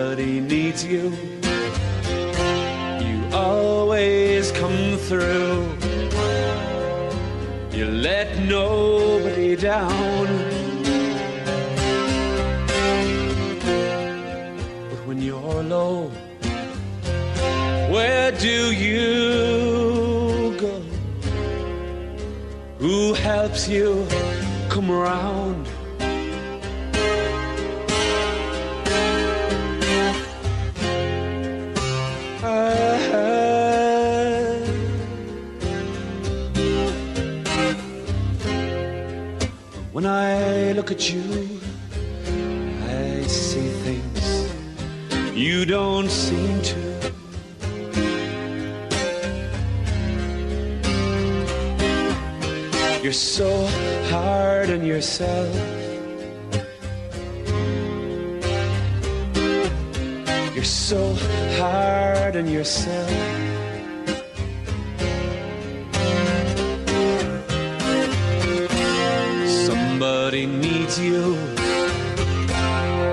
somebody needs you, you always come through. You let nobody down. But when you're low, where do you go? Who helps you come around? When I look at you, I see things you don't seem to. You're so hard on yourself. You're so hard on yourself. Somebody needs you,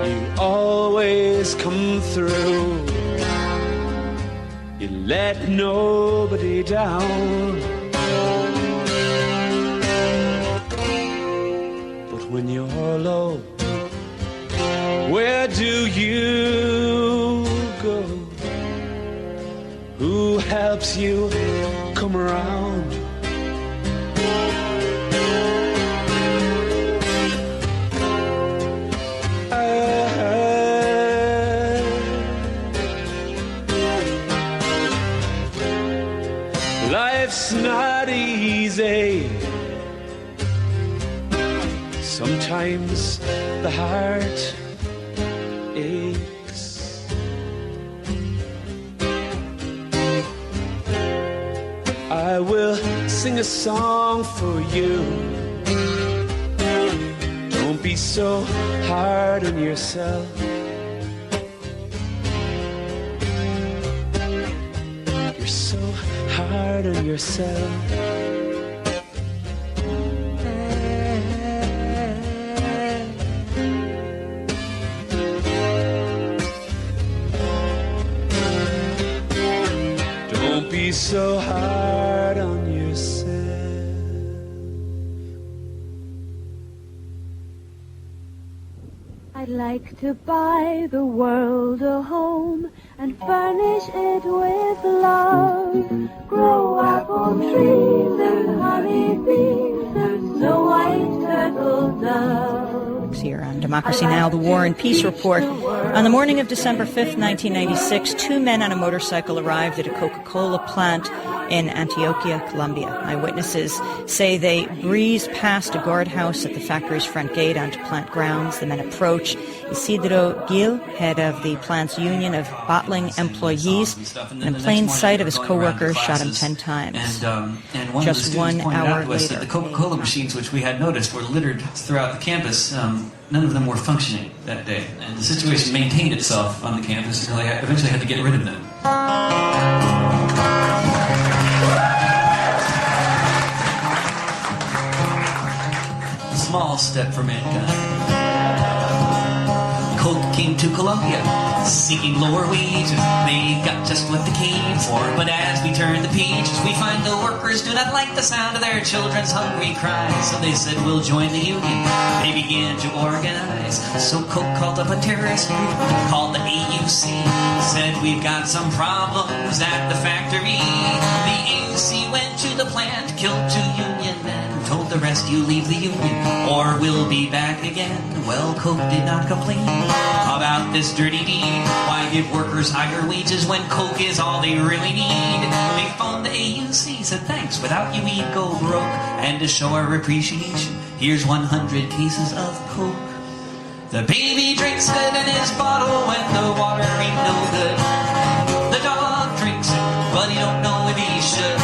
you always come through. You let nobody down. But when you're low, where do you go? Who helps you come around? Life's not easy. Sometimes the heart aches. I will sing a song for you. Don't be so hard on yourself. You're so hard on yourself. Don't be so hard on yourself. I'd like to buy the world a home and furnish it with love. Grow apple trees and honey bees and snow white turtle doves. Here on Democracy Now!, the War and Peace Report. On the morning of December 5th, 1996, two men on a motorcycle arrived at a Coca-Cola plant in Antioquia, Colombia. Eyewitnesses say they breezed past a guardhouse at the factory's front gate onto plant grounds. The men approach Isidro Gil, head of the plant's union of bottling employees, and in plain sight of his co-workers, shot him 10 times. And one Just of the 1 hour out was later, that the Coca-Cola machines, which we had noticed, were littered throughout the campus. None of them were functioning that day. And the situation maintained itself on the campus until I eventually had to get rid of them. A small step for mankind. Coke came to Colombia, seeking lower wages. They got just what they came for. But as we turn the pages, we find the workers do not like the sound of their children's hungry cries. So they said, we'll join the union. They began to organize. So Coke called up a terrorist group called the AUC. Said, we've got some problems at the factory. The AUC went to the plant, killed 2 union men, told the rest, you leave the union or we'll be back again. Well, Coke did not complain about this dirty deed. Why give workers higher wages when Coke is all they really need? They phoned the AUC, said thanks, without you we'd go broke. And to show our appreciation, here's 100 cases of Coke. The baby drinks it in his bottle when the water ain't no good. The dog drinks it, but he don't know if he should.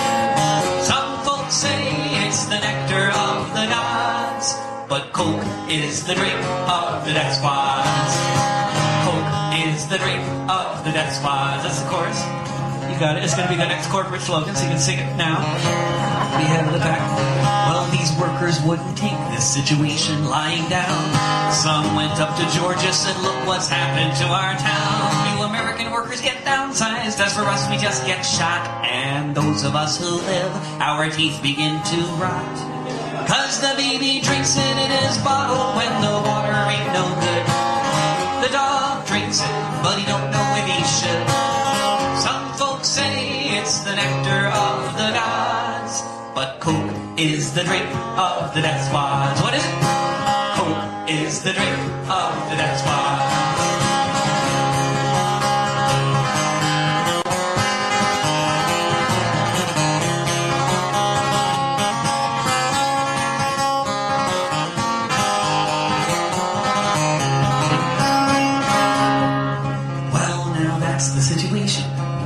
Some folks say it's the nectar of the gods, but Coke is the drink of the death squads. Coke is the drink of the death squads. That's the chorus. You got it. It's going to be the next corporate slogan, so you can sing it now. We have the back. Well, these workers wouldn't take this situation lying down. Some went up to Georgia, said, look what's happened to our town. You American workers get downsized. As for us, we just get shot. And those of us who live, our teeth begin to rot. 'Cause the baby drinks it in his bottle when the water ain't no good. The dog drinks it, but he don't know if he should. Some folks say it's the nectar of the gods, but Coke is the drink of the death squads. What is it? Coke is the drink of the death squads.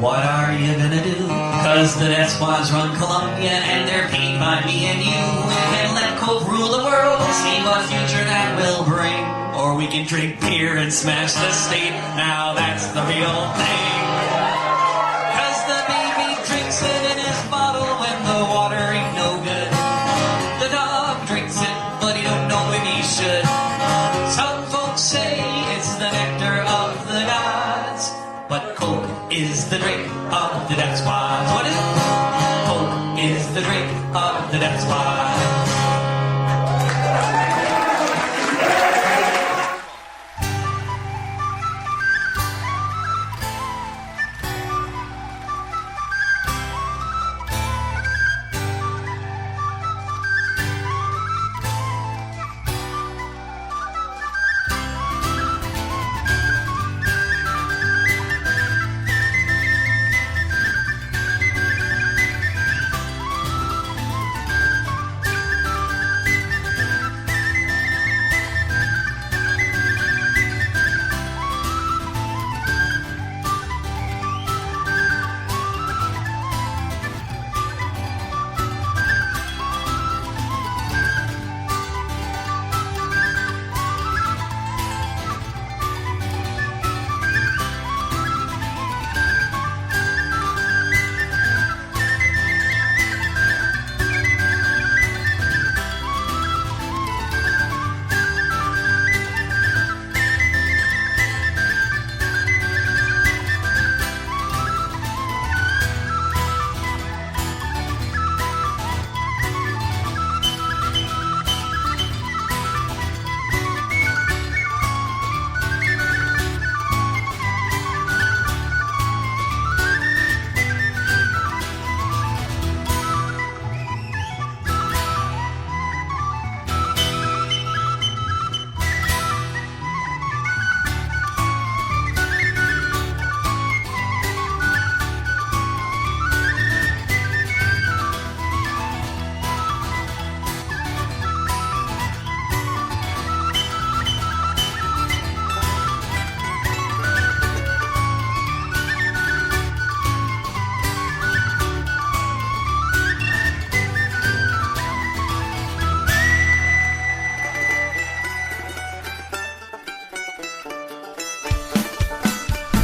What are you gonna do? 'Cause the death squads run Columbia and they're paid by me and you. We can let Coke rule the world, see what future that will bring. Or we can drink beer and smash the state. Now that's the real thing. 'Cause the baby drinks it in his bottle when the water ain't no good. The dog drinks it, but he don't know if he should. Some folks say it's the nectar of the gods, but Coke is the drink of the death squads. What is it? Coke is the drink of the death squads.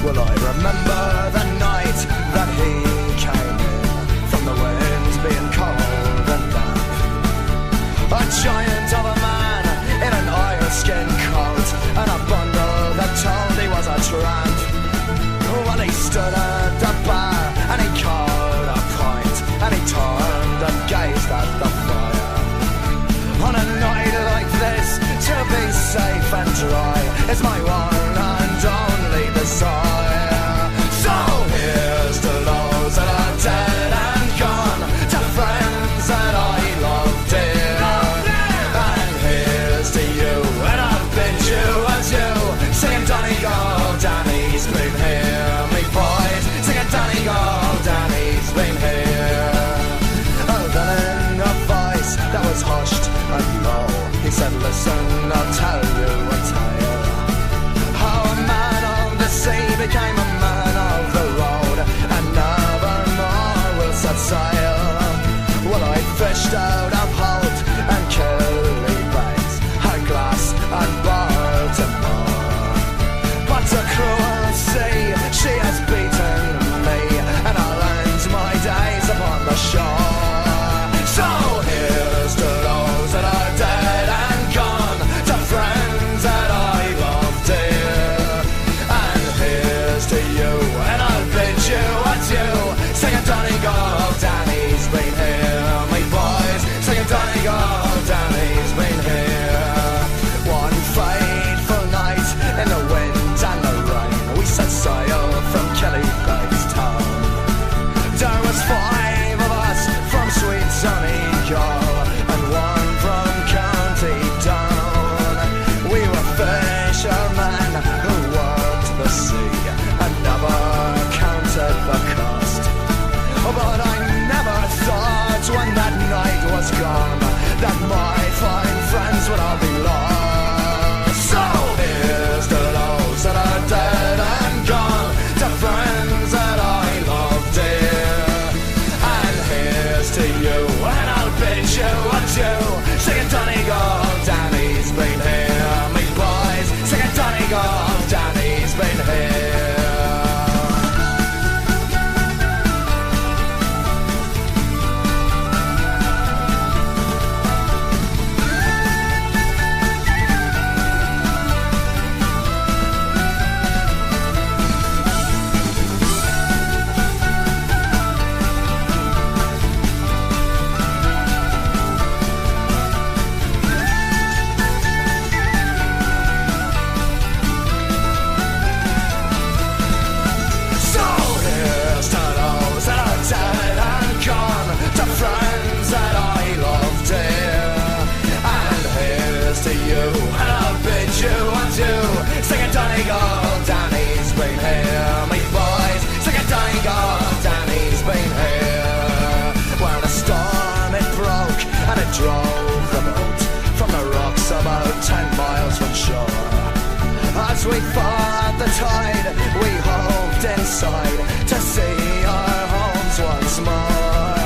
Well, I remember the night that he came in, from the winds being cold and damp. A giant of a man in an oilskin coat and a bundle that told he was a tramp. Well, he stood at the bar and he called a pint and he turned and gazed at the fire. On a night like this, to be safe and dry is my one and only desire. So here's to those that are dead and gone, to friends that I love dear. And here's to you, and I've been you as you, singing Donegal, Danny's been here. Me boys, singing Donegal, Danny's been here. Oh, then in a voice that was hushed and low, he said, listen, I'll tell you a tale the tide, we hoped inside to see our homes once more.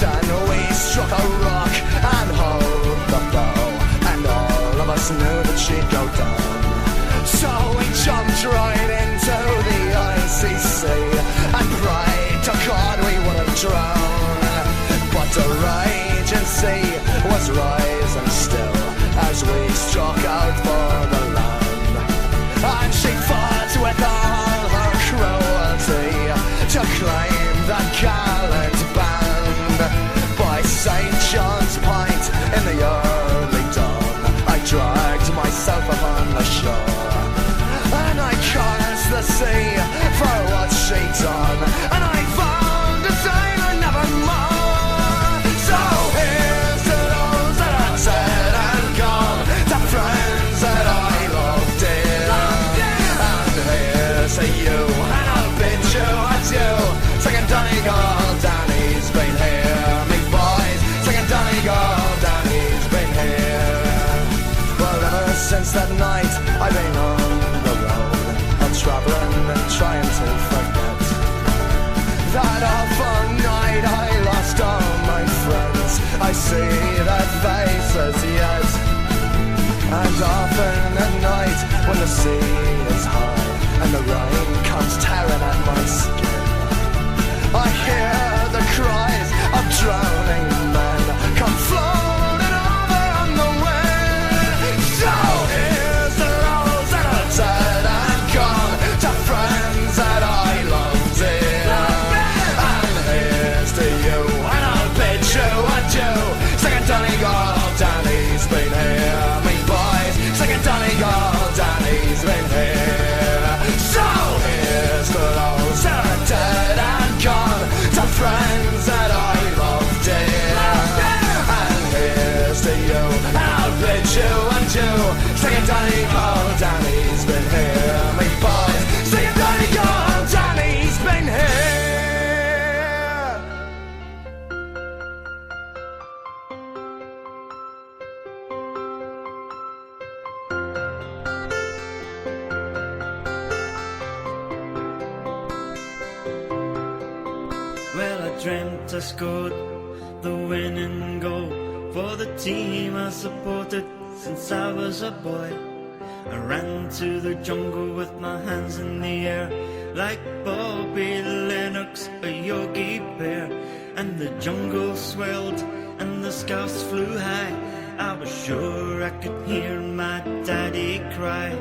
Then we struck a rock and held the bow, and all of us knew that she'd go down. So we jumped right into the icy sea and prayed to God we wouldn't drown. But the raging sea was rising still as we struck out for the land, and she fought with all her cruelty to claim that gallant band. By St. John's Point in the early dawn, I dragged myself upon the shore, and I cursed the sea for what she'd done, and I vowed to sailor nevermore. So here's to those that are dead and gone, the friends that I love dear, and here's to you, and I'll bid you adieu. Singing Donegal, Danny's been here, me boys. Singing Donegal, Danny's been here. Well, ever since that night I've been on the road, I'm travelling and trying to forget that awful night I lost all my friends. I see their faces yet, and often at night when the sea is high and the rain comes tearing at my skin, I hear the cries of drowning men come floating over on the wind. So here's to those that are dead and gone, to friends that I love dear, and here's to you, and I'll bid you adieu. Singing Donegal, Danny's been here, me boys. Singing Donegal, Danny's been here. So here's to those that are dead and gone, to friends that I love dear, and here's to you, and I'll bid you adieu. Singing Donegal, Danny's been here, me boys. Singing Donegal, Danny's been here. Well, I dreamt I scored the winning goal for the team I supported since I was a boy. I ran to the jungle with my hands in the air like Bobby Lennox or Yogi Bear, and the jungle swelled and the scarfs flew high. I was sure I could hear my daddy cry.